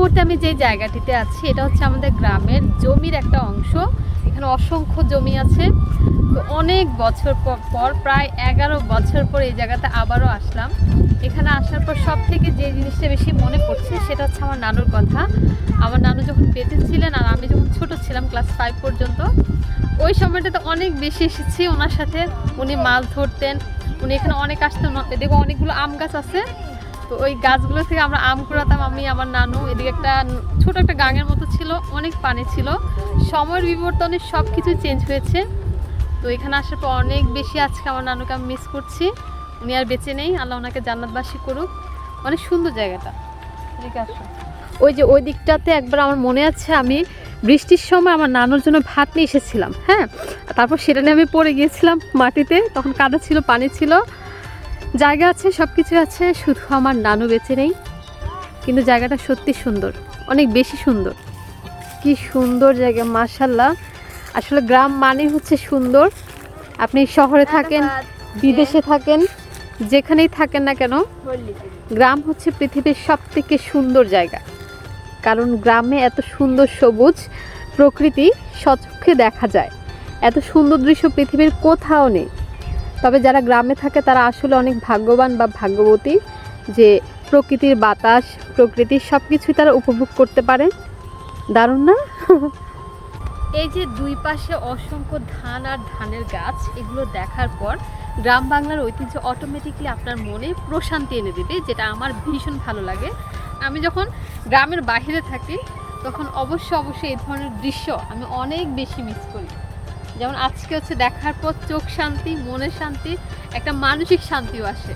মুহূর্তে আমি যে জায়গাটিতে আছি এটা হচ্ছে আমাদের গ্রামের জমির একটা অংশ। এখানে অসংখ্য জমি আছে। তো অনেক বছর পর প্রায় 11 বছর পর এই জায়গাতে আবারও আসলাম। এখানে আসার পর সব থেকে যে জিনিসটা বেশি মনে পড়ছে সেটা হচ্ছে আমার নানুর কথা। আমার নানু যখন বেঁচে ছিলেন আর আমি যখন ছোট ছিলাম ক্লাস 5 পর্যন্ত, ওই সময়টাতে অনেক বেশি এসেছি ওনার সাথে। উনি মাছ ধরতেন, উনি এখানে অনেক আসতেন। দেখো অনেকগুলো আম গাছ আছে, তো ওই গাছগুলো থেকে আমরা আম কুড়াতাম আমি আমার নানু। এদিকে একটা ছোট একটা গাঙের মতো ছিল, অনেক পানি ছিল। সময়ের বিবর্তনে সব কিছু চেঞ্জ হয়েছে। তো এখানে আসার পর অনেক বেশি আজকে আমার নানুকে আমি মিস করছি। উনি আর বেঁচে নেই, আল্লাহ ওনাকে জান্নাতবাসী করুক। অনেক সুন্দর জায়গাটা। এদিকে আসো, ওই যে ওই দিকটাতে একবার আমার মনে আছে আমি বৃষ্টির সময় আমার নানুর জন্য ভাত নিয়ে এসেছিলাম। হ্যাঁ, তারপর সেটা নিয়ে আমি পড়ে গিয়েছিলাম মাটিতে, তখন কাদা ছিল, পানি ছিল। জায়গা আছে, সব কিছু আছে, শুধু আমার নানু বেঁচে নেই। কিন্তু জায়গাটা সত্যি সুন্দর, অনেক বেশি সুন্দর। কি সুন্দর জায়গা, মাশাআল্লাহ। আসলে গ্রাম মানে হচ্ছে সুন্দর। আপনি শহরে থাকেন, বিদেশে থাকেন, যেখানেই থাকেন না কেন, গ্রাম হচ্ছে পৃথিবীর সবথেকে সুন্দর জায়গা। কারণ গ্রামে এত সুন্দর সবুজ প্রকৃতি সচক্ষে দেখা যায়। এত সুন্দর দৃশ্য পৃথিবীর কোথাও নেই। তবে যারা গ্রামে থাকে তারা আসলে অনেক ভাগ্যবান বা ভাগ্যবতী, যে প্রকৃতির বাতাস, প্রকৃতির সব কিছুই তারা উপভোগ করতে পারে। দারুণ না? এই যে দুই পাশে অসংখ্য ধান আর ধানের গাছ, এগুলো দেখার পর গ্রাম বাংলার ঐতিহ্য অটোমেটিকলি আপনার মনে প্রশান্তি এনে দেবে, যেটা আমার ভীষণ ভালো লাগে। আমি যখন গ্রামের বাইরে থাকি তখন অবশ্যই এই ধরনের দৃশ্য আমি অনেক বেশি মিস করি। যেমন আজকে হচ্ছে দেখার পর চোখ শান্তি, মনের শান্তি, একটা মানসিক শান্তিও আসে।